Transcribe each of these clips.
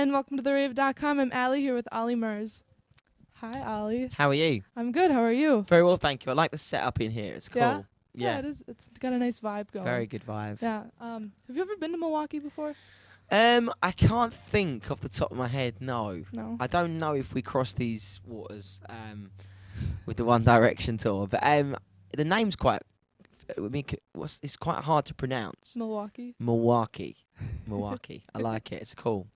and welcome to the Rave.com. I'm Allie here with Olly Murs. Hi, Olly. How are you? I'm good. How are you? Very well, thank you. I like the setup in here. It's cool. Yeah, it is. It's got a nice vibe going. Very good vibe. Yeah. Have you ever been to Milwaukee before? I can't think off the top of my head. No. No. I don't know if we crossed these waters with the One Direction tour, but the name's quite. I mean, it's quite hard to pronounce. Milwaukee. Milwaukee. I like it. It's cool.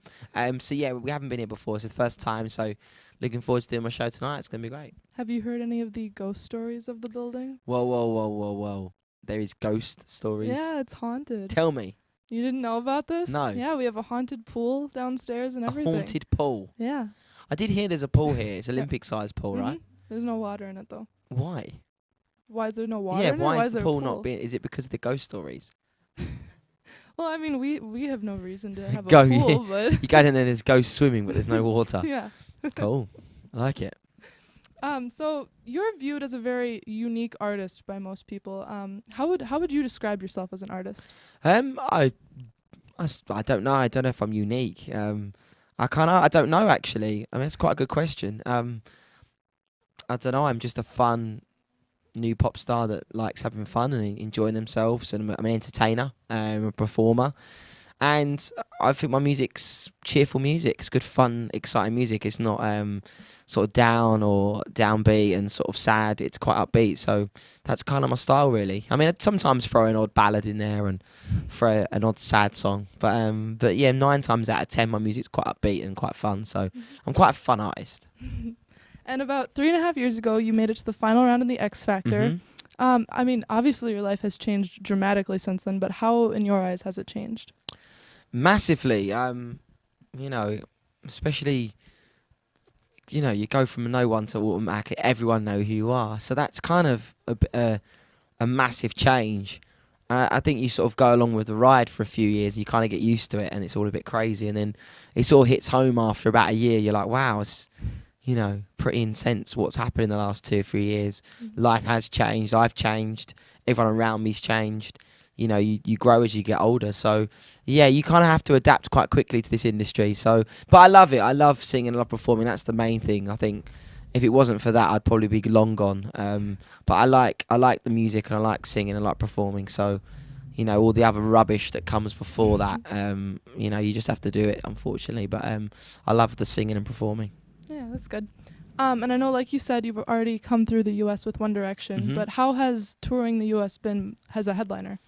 So yeah, we haven't been here before. It's the first time. So looking forward to doing my show tonight. It's gonna be great. Have you heard any of the ghost stories of the building? Whoa. There is ghost stories. Yeah, it's haunted. Tell me. You didn't know about this? No. Yeah, we have a haunted pool downstairs and everything. A haunted pool. Yeah. I did hear there's a pool here. It's Olympic-sized pool, Mm-hmm. right? There's no water in it though. Why? Why is there no water Yeah, in it? why is there the a pool not being... Is it because of the ghost stories? Well, I mean, we have no reason to have a Go, pool, but You go down there, there's ghosts swimming, but there's no water. yeah. Cool. I like it. So you're viewed as a very unique artist by most people. How would you describe yourself as an artist? I don't know. I don't know if I'm unique. I don't know actually. I mean, it's quite a good question. I don't know. I'm just a fun new pop star that likes having fun and enjoying themselves, and I'm an entertainer, a performer, and I think my music's cheerful music. It's good, fun, exciting music. It's not sort of down or downbeat and sort of sad. It's quite upbeat. So that's kind of my style, really. I mean, I'd sometimes throw an odd ballad in there and throw an odd sad song, but yeah, 9 times out of 10, my music's quite upbeat and quite fun. So I'm quite a fun artist. And about 3.5 years ago, you made it to the final round in the X Factor. Mhm. I mean, obviously your life has changed dramatically since then, but how, in your eyes, has it changed? Massively. You know, especially, you know, you go from no one to automatically everyone know who you are. So that's kind of a massive change. I think you sort of go along with the ride for a few years. You kind of get used to it, and it's all a bit crazy. And then it sort of hits home after about a year. You're like, wow, it's, you know, pretty intense what's happened in the last 2 or 3 years. Mm-hmm. Life has changed. I've changed. Everyone around me's changed. You know, you grow as you get older. So, yeah, you kind of have to adapt quite quickly to this industry. So, but I love it. I love singing. I love performing. That's the main thing. I think if it wasn't for that, I'd probably be long gone. But I like the music, and I like singing, and I like performing. So, you know, all the other rubbish that comes before that, you know, you just have to do it, unfortunately. But I love the singing and performing. Yeah, that's good. And I know, like you said, you've already come through the U.S. with One Direction, Mhm. but how has touring the U.S. been as a headliner?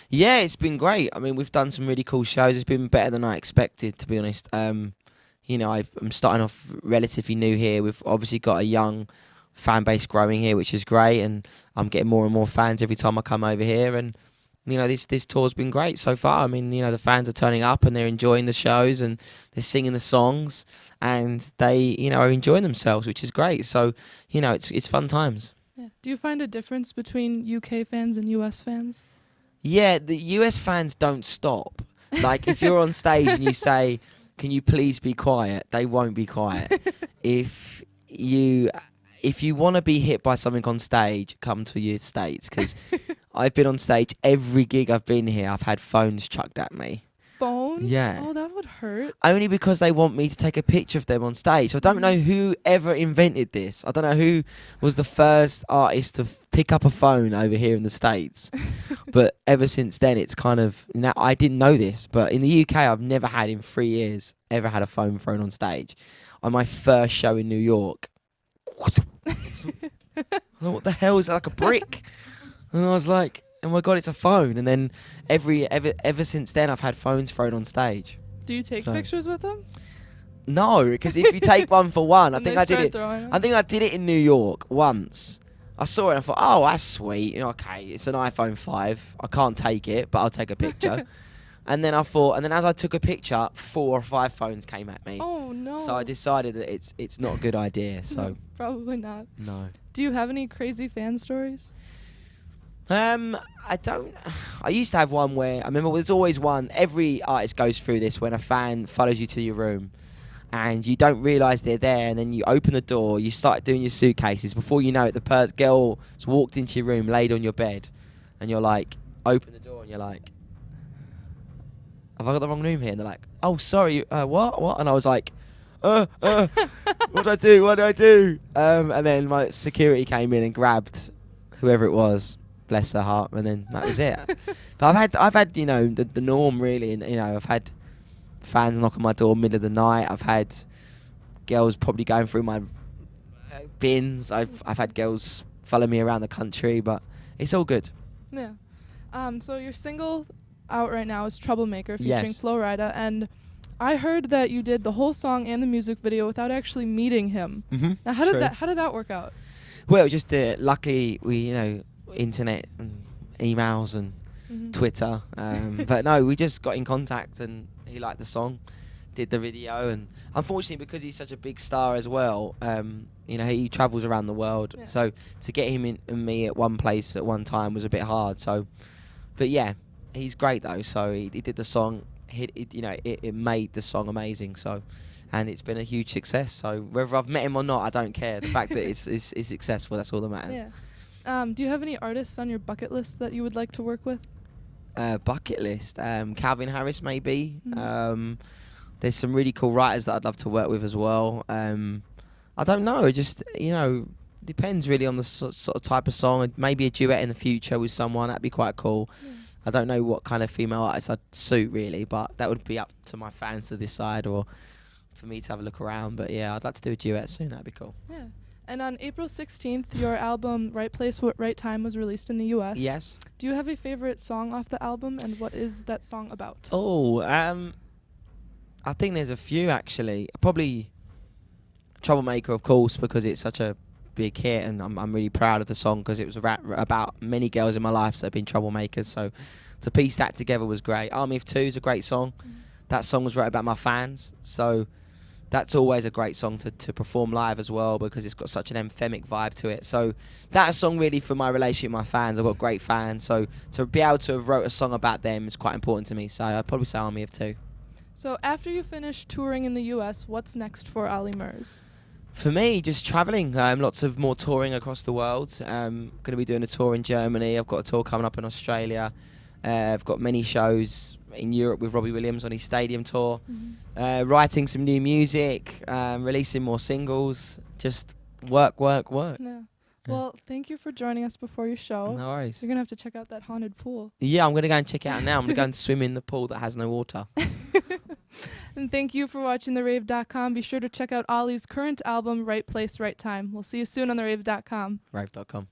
Yeah, it's been great. I mean, we've done some really cool shows. It's been better than I expected, to be honest. You know, I'm starting off relatively new here. We've obviously got a young fan base growing here, which is great, and I'm getting more and more fans every time I come over here. And you know, this tour's been great so far. I mean, you know, the fans are turning up and they're enjoying the shows and they're singing the songs, and they, you know, are enjoying themselves, which is great. So, you know, it's fun times. Yeah. Do you find a difference between UK fans and US fans? Yeah, the US fans don't stop. Like, if you're on stage and you say, "Can you please be quiet?" they won't be quiet. If you want to be hit by something on stage, come to your States, because I've been on stage every gig I've been here. I've had phones chucked at me. Phones? Yeah. Oh, that would hurt. Only because they want me to take a picture of them on stage. I don't know who ever invented this. I don't know who was the first artist to pick up a phone over here in the States. But ever since then, it's kind of... Now, I didn't know this, but in the UK, I've never had, in 3 years, ever had a phone thrown on stage. On my first show in New York, I thought, what the hell is that, like a brick? And I was like, oh my God, it's a phone. And then ever since then, I've had phones thrown on stage. Do you take So- pictures with them? No, because if you take one for one, I And think they I did start it. throwing them? I think I did it in New York once. I saw it and I thought, oh, that's sweet. Okay, it's an iPhone 5. I can't take it, but I'll take a picture. And then as I took a picture, 4 or 5 phones came at me. Oh, no. So I decided that it's not a good idea. So No, probably not. no. Do you have any crazy fan stories? I don't. I used to have one where I remember there's always one. Every artist goes through this when a fan follows you to your room, and you don't realise they're there, and then you open the door, you start doing your suitcases. Before you know it, the girl's walked into your room, laid on your bed, and you're like, open the door, and you're like, have I got the wrong room here? And they're like, oh, sorry, what? And I was like, what do I do? What do I do? And then my security came in and grabbed whoever it was, bless her heart, and then that was it. But I've had the norm really, and I've had fans knock on my door middle of the night. I've had girls probably going through my bins. I've had girls follow me around the country, but it's all good. Yeah. So your single out right now is Troublemaker featuring Yes. Flo Rida, and I heard that you did the whole song and the music video without actually meeting him. Mm-hmm. Now, how did that work out? Well, just luckily we internet and emails and Twitter, but no, we just got in contact and he liked the song, did the video, and unfortunately because he's such a big star as well, he travels around the world, so to get him and me at one place at one time was a bit hard. So, but yeah, he's great though. So he did the song. It made the song amazing. So, and it's been a huge success. So whether I've met him or not, I don't care. The fact that it's successful, that's all that matters. Yeah. Do you have any artists on your bucket list that you would like to work with? Bucket list. Calvin Harris maybe. Mm-hmm. There's some really cool writers that I'd love to work with as well. I don't know. It just depends really on the sort of type of song. Maybe a duet in the future with someone, that'd be quite cool. Yeah. I don't know what kind of female artist I'd suit really, but that would be up to my fans to decide or for me to have a look around. But yeah, I'd like to do a duet soon. That'd be cool. Yeah. And on April 16th, your album Right Place, Right Time was released in the U.S. Yes. Do you have a favorite song off the album, and what is that song about? Oh, I think there's a few actually. Probably Troublemaker, of course, because it's such a big hit, and I'm really proud of the song because it was about many girls in my life that have been troublemakers. So to piece that together was great. Army of Two is a great song. Mm-hmm. That song was right about my fans, so that's always a great song to perform live as well because it's got such an anthemic vibe to it. So that song really for my relationship with my fans. I've got great fans, so to be able to have wrote a song about them is quite important to me. So I'd probably say Army of Two. So after you finish touring in the U.S., what's next for Olly Murs? For me, just travelling. Lots of more touring across the world. Going to be doing a tour in Germany. I've got a tour coming up in Australia. I've got many shows in Europe with Robbie Williams on his stadium tour. Mm-hmm. Writing some new music. Releasing more singles. Just work. Yeah. Well, thank you for joining us before your show. No worries. You're going to have to check out that haunted pool. Yeah, I'm going to go and check it out now. I'm going to go and swim in the pool that has no water. And thank you for watching therave.com. Be sure to check out Olly's current album, Right Place, Right Time. We'll see you soon on therave.com. Rave.com.